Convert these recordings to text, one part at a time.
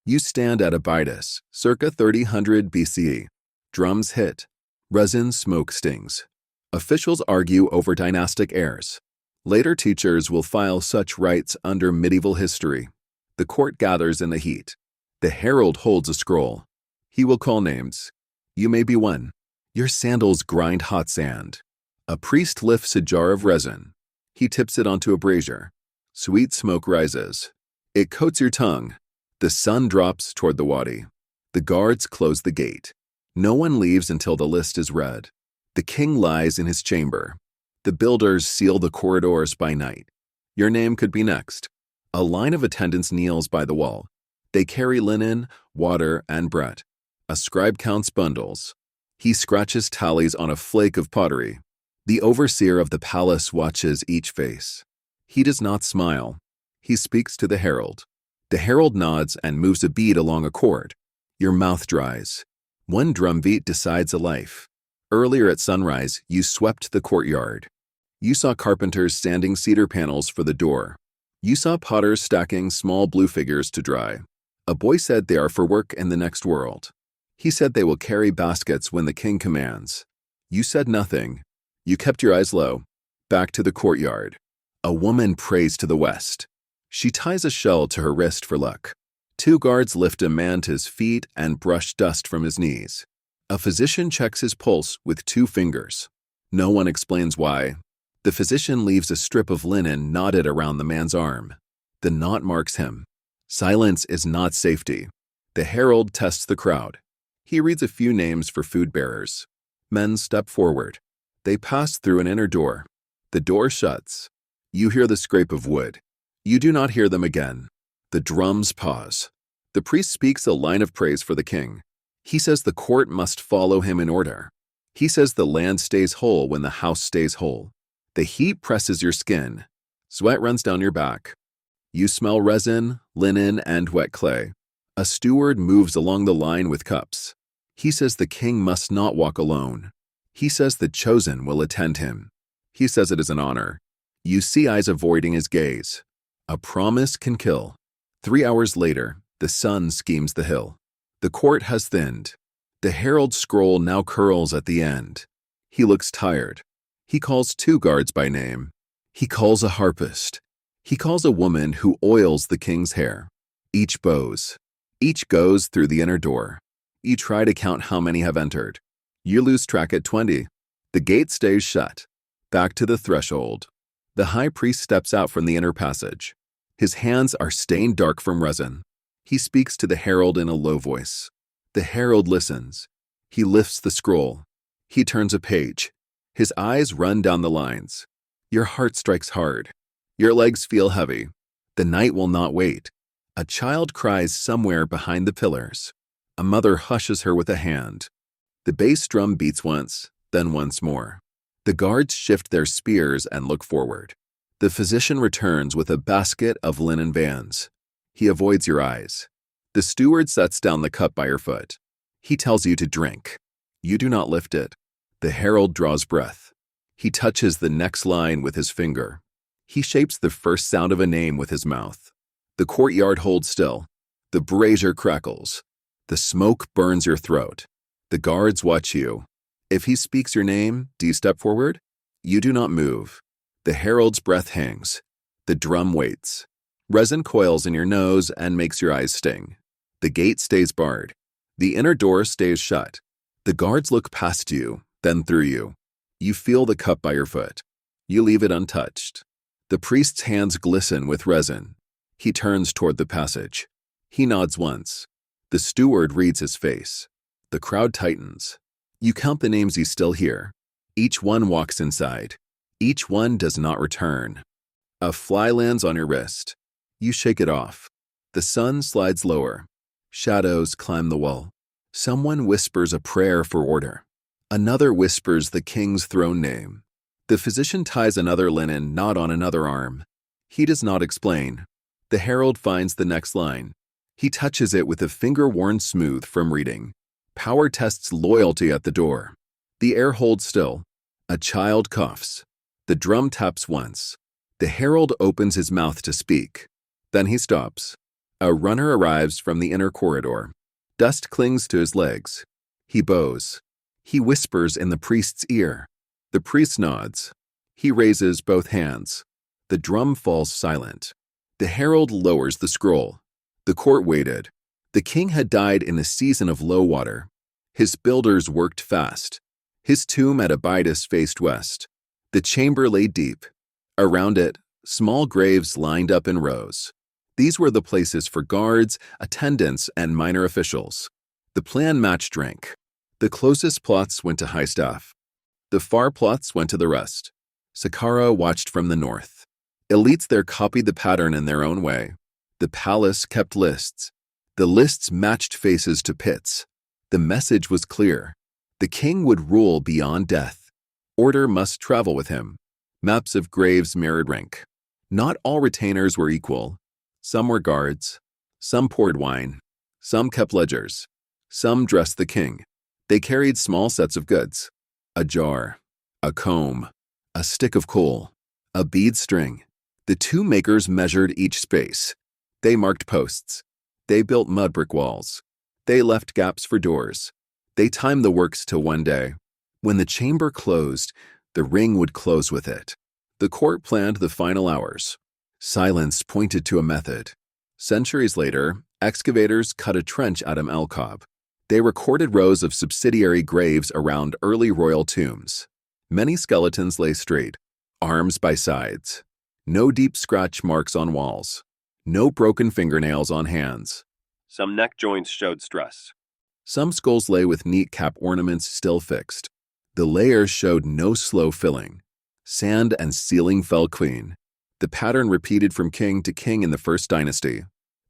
You stand at Abydos, circa 3000 BCE. Drums hit. Resin smoke stings. Officials argue over dynastic heirs. Later teachers will file such rights under medieval history. The court gathers in the heat. The herald holds a scroll. He will call names. You may be one. Your sandals grind hot sand. A priest lifts a jar of resin. He tips it onto a brazier. Sweet smoke rises. It coats your tongue. The sun drops toward the wadi. The guards close the gate. No one leaves until the list is read. The king lies in his chamber. The builders seal the corridors by night. Your name could be next. A line of attendants kneels by the wall. They carry linen, water, and bread. A scribe counts bundles. He scratches tallies on a flake of pottery. The overseer of the palace watches each face. He does not smile. He speaks to the herald. The herald nods and moves a bead along a cord. Your mouth dries. One drumbeat decides a life. Earlier at sunrise, you swept the courtyard. You saw carpenters sanding cedar panels for the door. You saw potters stacking small blue figures to dry. A boy said they are for work in the next world. He said they will carry baskets when the king commands. You said nothing. You kept your eyes low. Back to the courtyard. A woman prays to the west. She ties a shell to her wrist for luck. 2 guards lift a man to his feet and brush dust from his knees. A physician checks his pulse with 2 fingers. No one explains why. The physician leaves a strip of linen knotted around the man's arm. The knot marks him. Silence is not safety. The herald tests the crowd. He reads a few names for food bearers. Men step forward. They pass through an inner door. The door shuts. You hear the scrape of wood. You do not hear them again. The drums pause. The priest speaks a line of praise for the king. He says the court must follow him in order. He says the land stays whole when the house stays whole. The heat presses your skin. Sweat runs down your back. You smell resin, linen, and wet clay. A steward moves along the line with cups. He says the king must not walk alone. He says the chosen will attend him. He says it is an honor. You see eyes avoiding his gaze. A promise can kill. 3 hours later, the sun schemes the hill. The court has thinned. The herald's scroll now curls at the end. He looks tired. He calls 2 guards by name. He calls a harpist. He calls a woman who oils the king's hair. Each bows. Each goes through the inner door. You try to count how many have entered. You lose track at 20. The gate stays shut. Back to the threshold. The high priest steps out from the inner passage. His hands are stained dark from resin. He speaks to the herald in a low voice. The herald listens. He lifts the scroll. He turns a page. His eyes run down the lines. Your heart strikes hard. Your legs feel heavy. The night will not wait. A child cries somewhere behind the pillars. A mother hushes her with a hand. The bass drum beats once, then once more. The guards shift their spears and look forward. The physician returns with a basket of linen bands. He avoids your eyes. The steward sets down the cup by your foot. He tells you to drink. You do not lift it. The herald draws breath. He touches the next line with his finger. He shapes the first sound of a name with his mouth. The courtyard holds still. The brazier crackles. The smoke burns your throat. The guards watch you. If he speaks your name, do you step forward? You do not move. The herald's breath hangs. The drum waits. Resin coils in your nose and makes your eyes sting. The gate stays barred. The inner door stays shut. The guards look past you, then through you. You feel the cup by your foot. You leave it untouched. The priest's hands glisten with resin. He turns toward the passage. He nods once. The steward reads his face. The crowd tightens. You count the names you still hear. Each one walks inside. Each one does not return. A fly lands on your wrist. You shake it off. The sun slides lower. Shadows climb the wall. Someone whispers a prayer for order. Another whispers the king's throne name. The physician ties another linen knot on another arm. He does not explain. The herald finds the next line. He touches it with a finger worn smooth from reading. Power tests loyalty at the door. The air holds still. A child coughs. The drum taps once. The herald opens his mouth to speak. Then he stops. A runner arrives from the inner corridor. Dust clings to his legs. He bows. He whispers in the priest's ear. The priest nods. He raises both hands. The drum falls silent. The herald lowers the scroll. The court waited. The king had died in a season of low water. His builders worked fast. His tomb at Abydos faced west. The chamber lay deep. Around it, small graves lined up in rows. These were the places for guards, attendants, and minor officials. The plan matched rank. The closest plots went to high staff. The far plots went to the rest. Saqqara watched from the north. Elites there copied the pattern in their own way. The palace kept lists. The lists matched faces to pits. The message was clear. The king would rule beyond death. Order must travel with him. Maps of graves mirrored rank. Not all retainers were equal. Some were guards. Some poured wine. Some kept ledgers. Some dressed the king. They carried small sets of goods. A jar, a comb, a stick of coal, a bead string. The two makers measured each space. They marked posts. They built mud brick walls. They left gaps for doors. They timed the works to one day. When the chamber closed, the ring would close with it. The court planned the final hours. Silence pointed to a method. Centuries later, excavators cut a trench at El-Kab. They recorded rows of subsidiary graves around early royal tombs. Many skeletons lay straight, arms by sides. No deep scratch marks on walls. No broken fingernails on hands. Some neck joints showed stress. Some skulls lay with neat cap ornaments still fixed. The layers showed no slow filling. Sand and ceiling fell clean. The pattern repeated from king to king in the first dynasty.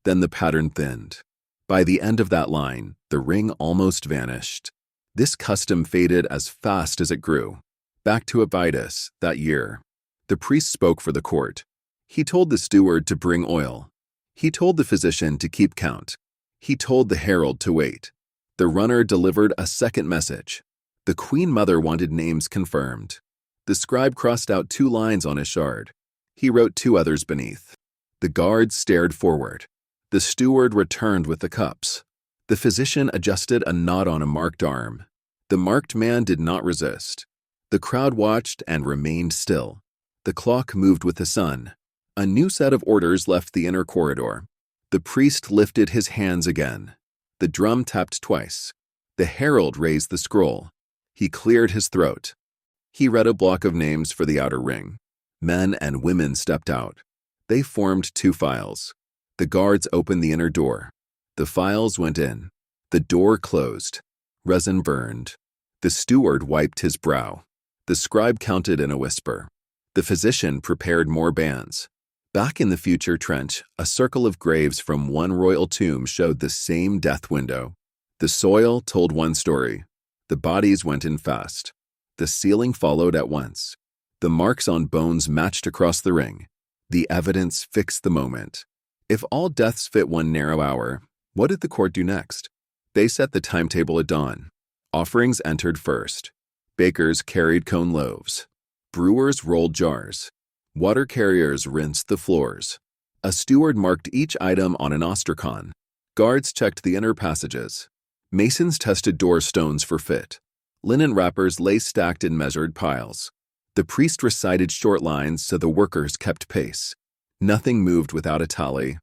Then the pattern thinned. By the end of that line, the ring almost vanished. This custom faded as fast as it grew. Back to Abydos that year. The priest spoke for the court. He told the steward to bring oil. He told the physician to keep count. He told the herald to wait. The runner delivered a second message. The queen mother wanted names confirmed. The scribe crossed out 2 lines on his shard. He wrote 2 others beneath. The guards stared forward. The steward returned with the cups. The physician adjusted a knot on a marked arm. The marked man did not resist. The crowd watched and remained still. The clock moved with the sun. A new set of orders left the inner corridor. The priest lifted his hands again. The drum tapped twice. The herald raised the scroll. He cleared his throat. He read a block of names for the outer ring. Men and women stepped out. They formed 2 files. The guards opened the inner door. The files went in. The door closed. Resin burned. The steward wiped his brow. The scribe counted in a whisper. The physician prepared more bands. Back in the future trench, a circle of graves from one royal tomb showed the same death window. The soil told one story. The bodies went in fast. The ceiling followed at once. The marks on bones matched across the ring. The evidence fixed the moment. If all deaths fit one narrow hour, what did the court do next? They set the timetable at dawn. Offerings entered first. Bakers carried cone loaves. Brewers rolled jars. Water carriers rinsed the floors. A steward marked each item on an ostracon. Guards checked the inner passages. Masons tested door stones for fit. Linen wrappers lay stacked in measured piles. The priest recited short lines so the workers kept pace. Nothing moved without a tally.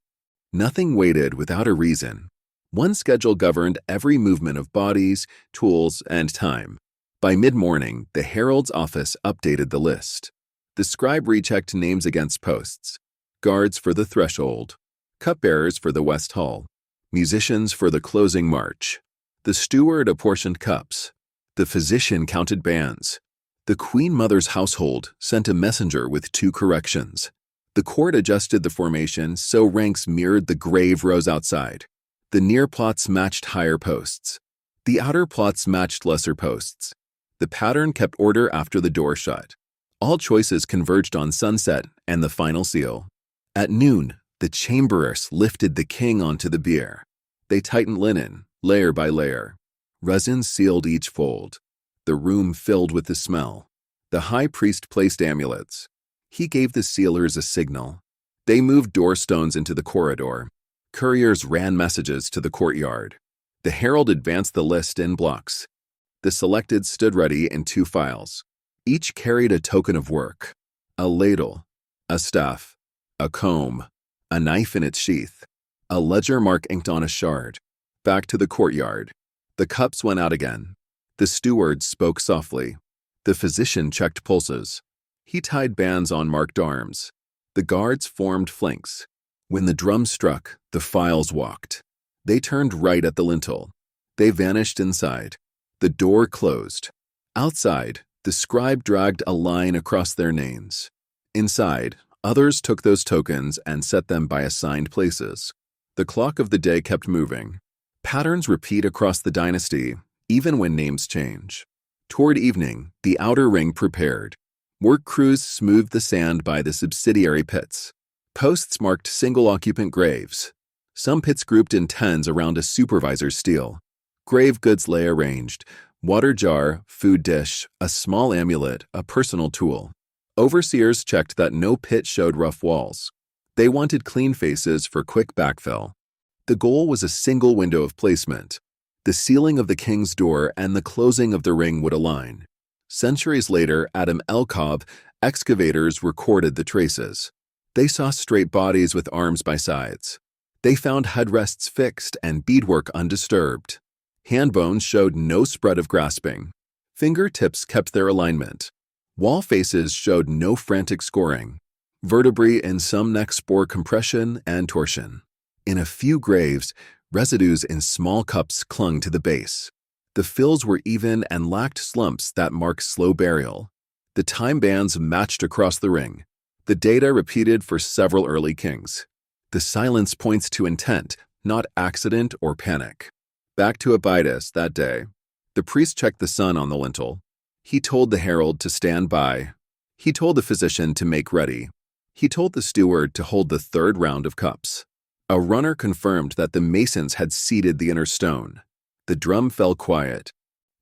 Nothing waited without a reason. One schedule governed every movement of bodies, tools, and time. By mid-morning, the herald's office updated the list. The scribe rechecked names against posts. Guards for the threshold. Cupbearers for the West Hall. Musicians for the closing march. The steward apportioned cups. The physician counted bands. The Queen Mother's household sent a messenger with 2 corrections. The court adjusted the formation so ranks mirrored the grave rows outside. The near plots matched higher posts. The outer plots matched lesser posts. The pattern kept order after the door shut. All choices converged on sunset and the final seal. At noon, the chamberers lifted the king onto the bier. They tightened linen, layer by layer. Resin sealed each fold. The room filled with the smell. The high priest placed amulets. He gave the sealers a signal. They moved door stones into the corridor. Couriers ran messages to the courtyard. The herald advanced the list in blocks. The selected stood ready in 2 files. Each carried a token of work: a ladle, a staff, a comb, a knife in its sheath, a ledger mark inked on a shard. Back to the courtyard. The cups went out again. The steward spoke softly. The physician checked pulses. He tied bands on marked arms. The guards formed flanks. When the drum struck, the files walked. They turned right at the lintel. They vanished inside. The door closed. Outside, the scribe dragged a line across their names. Inside, others took those tokens and set them by assigned places. The clock of the day kept moving. Patterns repeat across the dynasty, even when names change. Toward evening, the outer ring prepared. Work crews smoothed the sand by the subsidiary pits. Posts marked single-occupant graves. Some pits grouped in tens around a supervisor's stele. Grave goods lay arranged: water jar, food dish, a small amulet, a personal tool. Overseers checked that no pit showed rough walls. They wanted clean faces for quick backfill. The goal was a single window of placement. The sealing of the king's door and the closing of the ring would align. Centuries later, at El-Kab, excavators recorded the traces. They saw straight bodies with arms by sides. They found headrests fixed and beadwork undisturbed. Hand bones showed no spread of grasping. Fingertips kept their alignment. Wall faces showed no frantic scoring. Vertebrae in some necks bore compression and torsion. In a few graves, residues in small cups clung to the base. The fills were even and lacked slumps that mark slow burial. The time bands matched across the ring. The data repeated for several early kings. The silence points to intent, not accident or panic. Back to Abydos that day. The priest checked the sun on the lintel. He told the herald to stand by. He told the physician to make ready. He told the steward to hold the 3rd round of cups. A runner confirmed that the masons had seeded the inner stone. The drum fell quiet.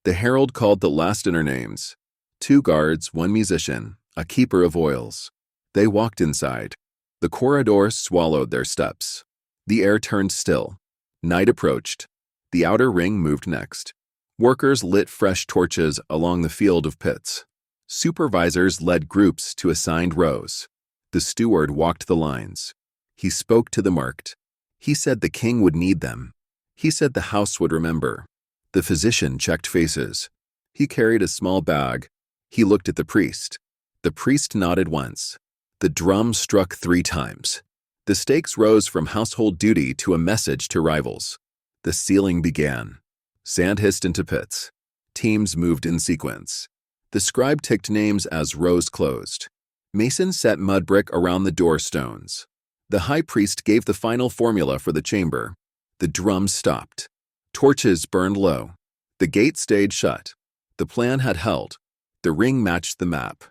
The herald called the last inner names: 2 guards, 1 musician, a keeper of oils. They walked inside. The corridor swallowed their steps. The air turned still. Night approached. The outer ring moved next. Workers lit fresh torches along the field of pits. Supervisors led groups to assigned rows. The steward walked the lines. He spoke to the marked. He said the king would need them. He said the house would remember. The physician checked faces. He carried a small bag. He looked at the priest. The priest nodded once. The drum struck 3 times. The stakes rose from household duty to a message to rivals. The sealing began. Sand hissed into pits. Teams moved in sequence. The scribe ticked names as rows closed. Masons set mud brick around the door stones. The high priest gave the final formula for the chamber. The drum stopped. Torches burned low. The gate stayed shut. The plan had held. The ring matched the map.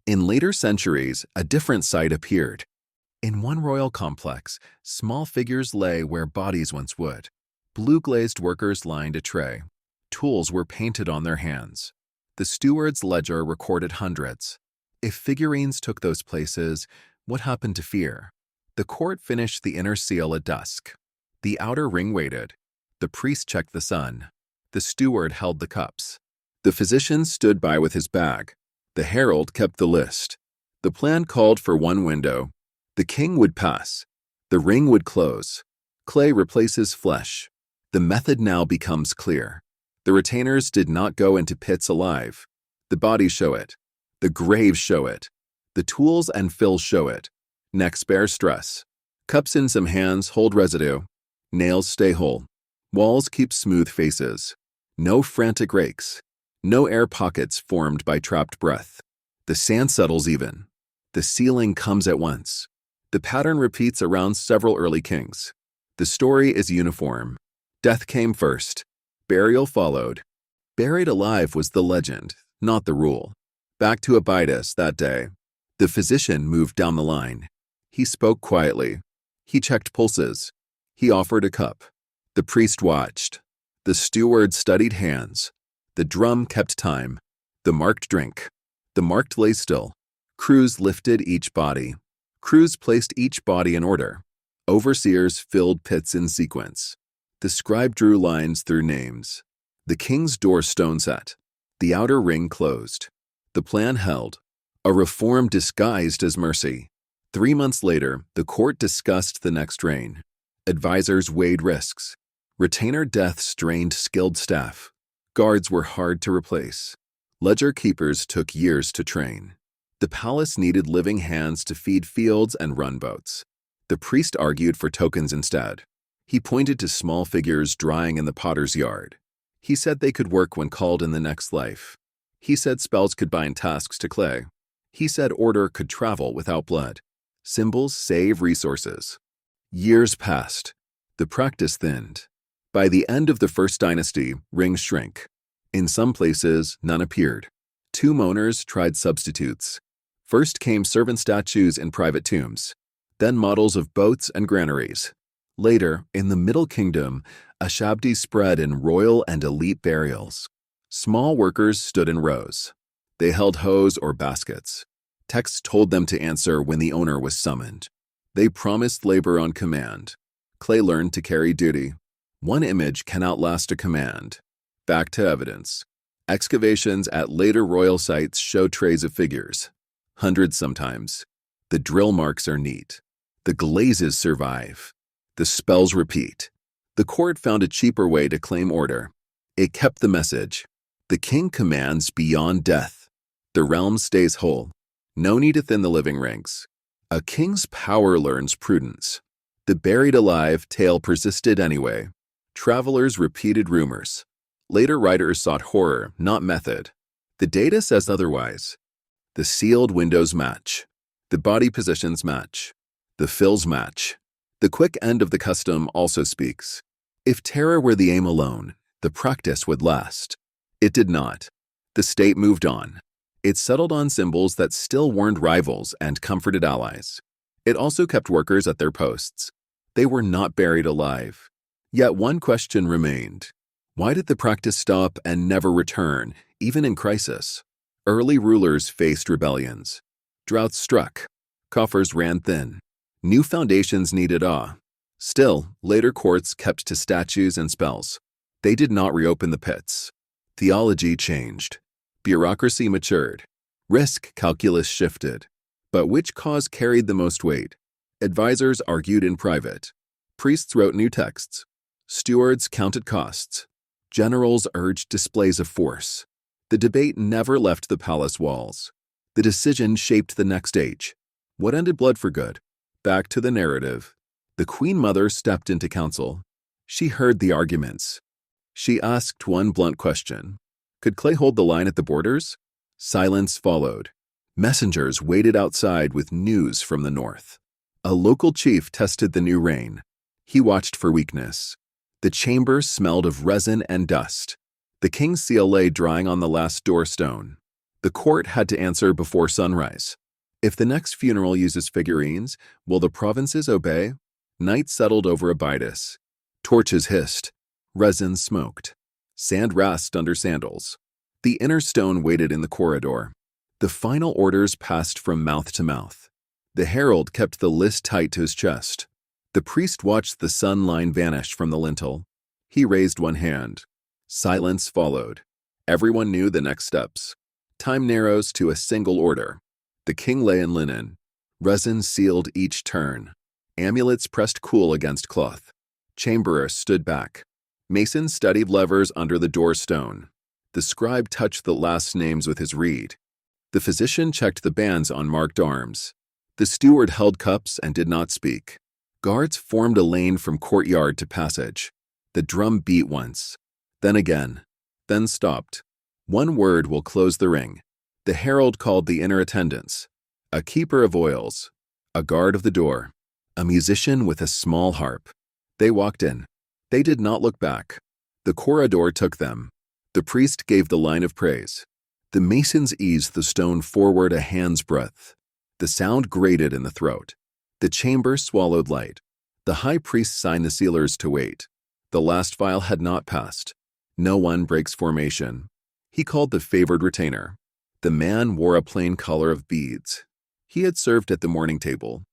In later centuries, a different sight appeared. In one royal complex, small figures lay where bodies once would. Blue-glazed workers lined a tray. Tools were painted on their hands. The steward's ledger recorded hundreds. If figurines took those places, what happened to fear? The court finished the inner seal at dusk. The outer ring waited. The priest checked the sun. The steward held the cups. The physician stood by with his bag. The herald kept the list. The plan called for 1 window. The king would pass. The ring would close. Clay replaces flesh. The method now becomes clear. The retainers did not go into pits alive. The bodies show it. The graves show it. The tools and fills show it. Necks bear stress. Cups in some hands hold residue. Nails stay whole. Walls keep smooth faces. No frantic rakes. No air pockets formed by trapped breath. The sand settles even. The sealing comes at once. The pattern repeats around several early kings. The story is uniform. Death came first. Burial followed. Buried alive was the legend, not the rule. Back to Abydos that day. The physician moved down the line. He spoke quietly. He checked pulses. He offered a cup. The priest watched. The steward studied hands. The drum kept time. The marked drink. The marked lay still. Crews lifted each body. Crews placed each body in order. Overseers filled pits in sequence. The scribe drew lines through names. The king's door stone set. The outer ring closed. The plan held. A reform disguised as mercy. 3 months later, the court discussed the next reign. Advisors weighed risks. Retainer death strained skilled staff. Guards were hard to replace. Ledger keepers took years to train. The palace needed living hands to feed fields and run boats. The priest argued for tokens instead. He pointed to small figures drying in the potter's yard. He said they could work when called in the next life. He said spells could bind tasks to clay. He said order could travel without blood. Symbols save resources. Years passed. The practice thinned. By the end of the First Dynasty, rings shrank. In some places, none appeared. Tomb owners tried substitutes. First came servant statues in private tombs, then models of boats and granaries. Later, in the Middle Kingdom, ashabdi spread in royal and elite burials. Small workers stood in rows. They held hoes or baskets. Texts told them to answer when the owner was summoned. They promised labor on command. Clay learned to carry duty. One image can outlast a command. Back to evidence. Excavations at later royal sites show trays of figures. Hundreds sometimes. The drill marks are neat. The glazes survive. The spells repeat. The court found a cheaper way to claim order. It kept the message. The king commands beyond death. The realm stays whole. No need to thin the living ranks. A king's power learns prudence. The buried alive tale persisted anyway. Travelers repeated rumors. Later writers sought horror, not method. The data says otherwise. The sealed windows match. The body positions match. The fills match. The quick end of the custom also speaks. If terror were the aim alone, the practice would last. It did not. The state moved on. It settled on symbols that still warned rivals and comforted allies. It also kept workers at their posts. They were not buried alive. Yet one question remained. Why did the practice stop and never return, even in crisis? Early rulers faced rebellions. Droughts struck. Coffers ran thin. New foundations needed awe. Still, later courts kept to statues and spells. They did not reopen the pits. Theology changed. Bureaucracy matured. Risk calculus shifted. But which cause carried the most weight? Advisors argued in private. Priests wrote new texts. Stewards counted costs. Generals urged displays of force. The debate never left the palace walls. The decision shaped the next age. What ended blood for good? Back to the narrative. The Queen Mother stepped into council. She heard the arguments. She asked one blunt question. Could Clay hold the line at the borders? Silence followed. Messengers waited outside with news from the north. A local chief tested the new reign. He watched for weakness. The chamber smelled of resin and dust. The king's seal lay drying on the last doorstone. The court had to answer before sunrise. If the next funeral uses figurines, will the provinces obey? Night settled over Abydos. Torches hissed. Resin smoked. Sand rasped under sandals. The inner stone waited in the corridor. The final orders passed from mouth to mouth. The herald kept the list tight to his chest. The priest watched the sun line vanish from the lintel. He raised one hand. Silence followed. Everyone knew the next steps. Time narrows to a single order. The king lay in linen. Resin sealed each turn. Amulets pressed cool against cloth. Chamberer stood back. Mason studied levers under the doorstone. The scribe touched the last names with his reed. The physician checked the bands on marked arms. The steward held cups and did not speak. Guards formed a lane from courtyard to passage. The drum beat once, then again, then stopped. One word will close the ring. The herald called the inner attendants. A keeper of oils, a guard of the door, a musician with a small harp. They walked in. They did not look back. The corridor took them. The priest gave the line of praise. The masons eased the stone forward a hand's breadth. The sound grated in the throat. The chamber swallowed light. The high priest signed the sealers to wait. The last file had not passed. No one breaks formation. He called the favored retainer. The man wore a plain collar of beads. He had served at the morning table.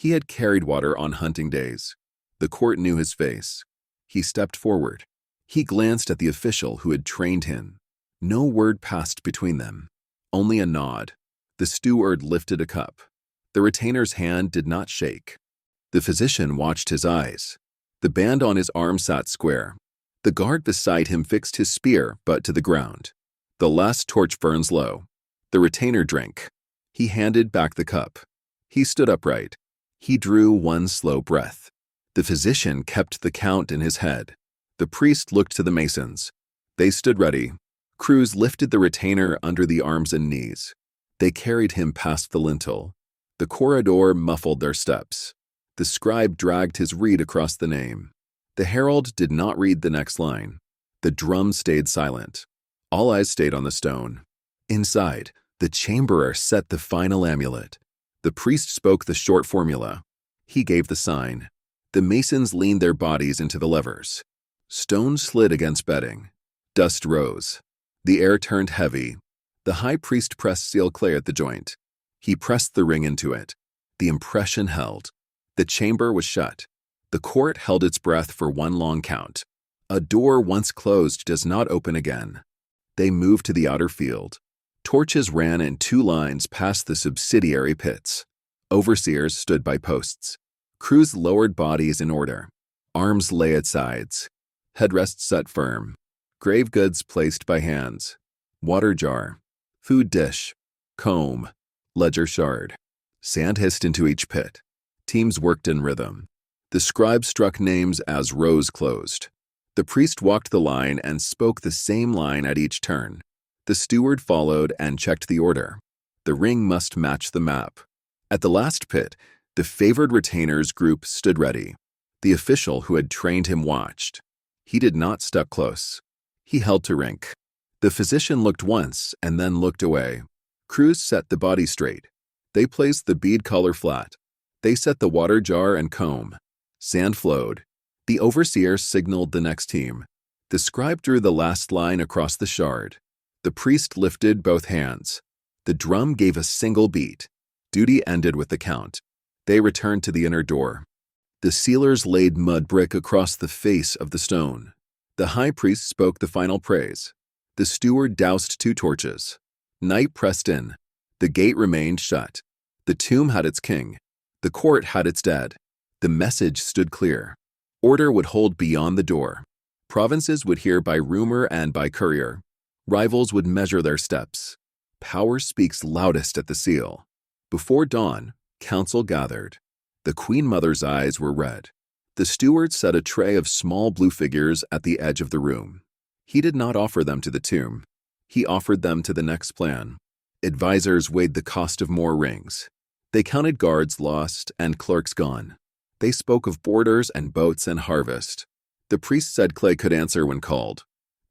He had carried water on hunting days. The court knew his face. He stepped forward. He glanced at the official who had trained him. No word passed between them. Only a nod. The steward lifted a cup. The retainer's hand did not shake. The physician watched his eyes. The band on his arm sat square. The guard beside him fixed his spear, but to the ground. The last torch burns low. The retainer drank. He handed back the cup. He stood upright. He drew one slow breath. The physician kept the count in his head. The priest looked to the masons. They stood ready. Crews lifted the retainer under the arms and knees. They carried him past the lintel. The corridor muffled their steps. The scribe dragged his reed across the name. The herald did not read the next line. The drum stayed silent. All eyes stayed on the stone. Inside, the chamberer set the final amulet. The priest spoke the short formula. He gave the sign. The masons leaned their bodies into the levers. Stone slid against bedding. Dust rose. The air turned heavy. The high priest pressed seal clay at the joint. He pressed the ring into it. The impression held. The chamber was shut. The court held its breath for one long count. A door once closed does not open again. They moved to the outer field. Torches ran in two lines past the subsidiary pits. Overseers stood by posts. Crews lowered bodies in order. Arms lay at sides. Headrests set firm. Grave goods placed by hands. Water jar. Food dish. Comb. Ledger shard. Sand hissed into each pit. Teams worked in rhythm. The scribe struck names as rows closed. The priest walked the line and spoke the same line at each turn. The steward followed and checked the order. The ring must match the map. At the last pit, the favored retainers group stood ready. The official who had trained him watched. He did not step close. He held to rank. The physician looked once and then looked away. Crews set the body straight. They placed the bead collar flat. They set the water jar and comb. Sand flowed. The overseer signaled the next team. The scribe drew the last line across the shard. The priest lifted both hands. The drum gave a single beat. Duty ended with the count. They returned to the inner door. The sealers laid mud brick across the face of the stone. The high priest spoke the final praise. The steward doused 2 torches. Night pressed in. The gate remained shut. The tomb had its king. The court had its dead. The message stood clear. Order would hold beyond the door. Provinces would hear by rumor and by courier. Rivals would measure their steps. Power speaks loudest at the seal. Before dawn, council gathered. The Queen Mother's eyes were red. The steward set a tray of small blue figures at the edge of the room. He did not offer them to the tomb. He offered them to the next plan. Advisors weighed the cost of more rings. They counted guards lost and clerks gone. They spoke of borders and boats and harvest. The priest said Clay could answer when called.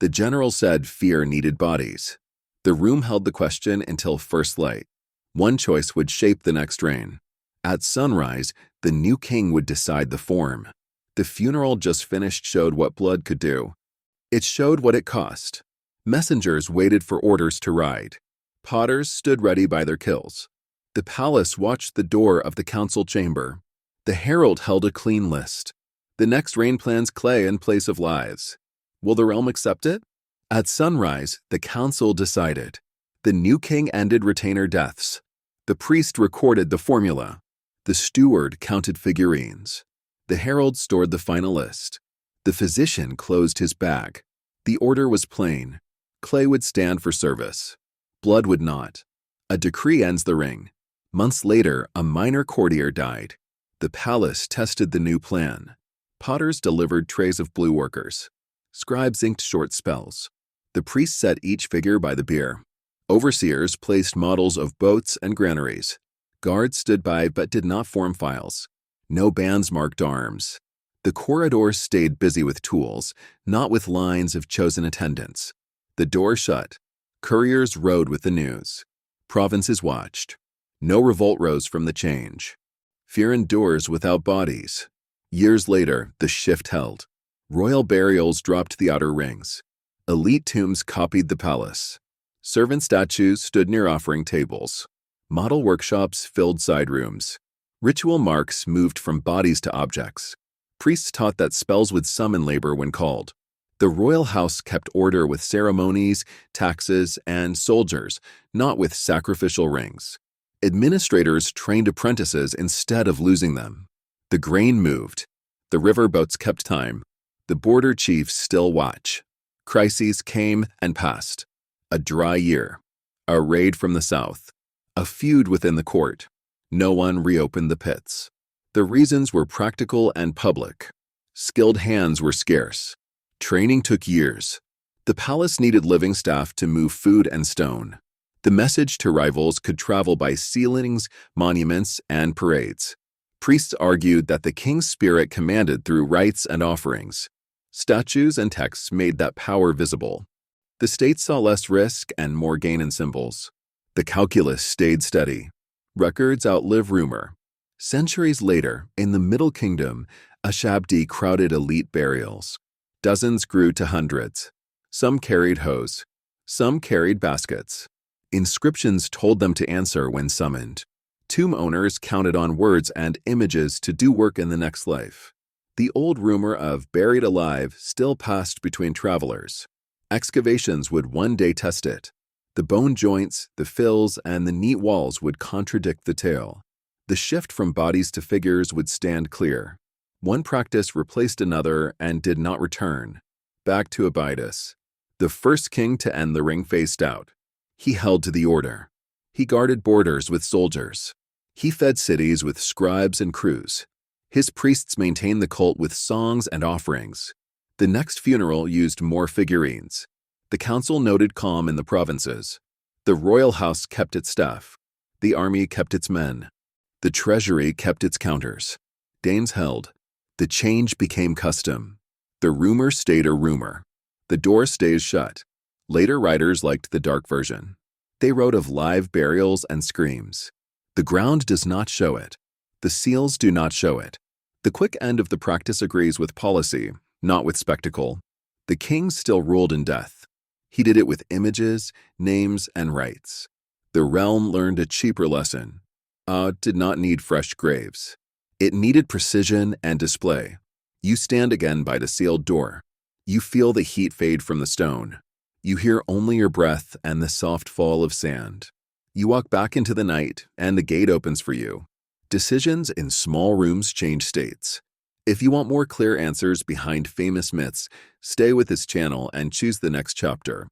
The general said fear needed bodies. The room held the question until first light. One choice would shape the next reign. At sunrise, the new king would decide the form. The funeral just finished showed what blood could do. It showed what it cost. Messengers waited for orders to ride. Potters stood ready by their kills. The palace watched the door of the council chamber. The herald held a clean list. The next reign plans Clay in place of lives. Will the realm accept it? At sunrise, the council decided. The new king ended retainer deaths. The priest recorded the formula. The steward counted figurines. The herald stored the final list. The physician closed his bag. The order was plain. Clay would stand for service. Blood would not. A decree ends the ring. Months later, a minor courtier died. The palace tested the new plan. Potters delivered trays of blue workers. Scribes inked short spells. The priest set each figure by the bier. Overseers placed models of boats and granaries. Guards stood by but did not form files. No bands marked arms. The corridor stayed busy with tools, not with lines of chosen attendants. The door shut. Couriers rode with the news. Provinces watched. No revolt rose from the change. Fear endures without bodies. Years later, the shift held. Royal burials dropped the outer rings. Elite tombs copied the palace. Servant statues stood near offering tables. Model workshops filled side rooms. Ritual marks moved from bodies to objects. Priests taught that spells would summon labor when called. The royal house kept order with ceremonies, taxes, and soldiers, not with sacrificial rings. Administrators trained apprentices instead of losing them. The grain moved. The riverboats kept time. The border chiefs still watch. Crises came and passed. A dry year. A raid from the south. A feud within the court. No one reopened the pits. The reasons were practical and public. Skilled hands were scarce. Training took years. The palace needed living staff to move food and stone. The message to rivals could travel by ceilings, monuments, and parades. Priests argued that the king's spirit commanded through rites and offerings. Statues and texts made that power visible. The state saw less risk and more gain in symbols. The calculus stayed steady. Records outlive rumor. Centuries later, in the Middle Kingdom, Ashabdi crowded elite burials. Dozens grew to hundreds. Some carried hoes. Some carried baskets. Inscriptions told them to answer when summoned. Tomb owners counted on words and images to do work in the next life. The old rumor of buried alive still passed between travelers. Excavations would one day test it. The bone joints, the fills, and the neat walls would contradict the tale. The shift from bodies to figures would stand clear. One practice replaced another and did not return. Back to Abydos. The first king to end the ring faced out. He held to the order. He guarded borders with soldiers. He fed cities with scribes and crews. His priests maintained the cult with songs and offerings. The next funeral used more figurines. The council noted calm in the provinces. The royal house kept its staff. The army kept its men. The treasury kept its counters. Danes held. The change became custom. The rumor stayed a rumor. The door stays shut. Later writers liked the dark version. They wrote of live burials and screams. The ground does not show it. The seals do not show it. The quick end of the practice agrees with policy, not with spectacle. The king still ruled in death. He did it with images, names, and rites. The realm learned a cheaper lesson. Did not need fresh graves. It needed precision and display. You stand again by the sealed door. You feel the heat fade from the stone. You hear only your breath and the soft fall of sand. You walk back into the night, and the gate opens for you. Decisions in small rooms change states. If you want more clear answers behind famous myths, stay with this channel and choose the next chapter.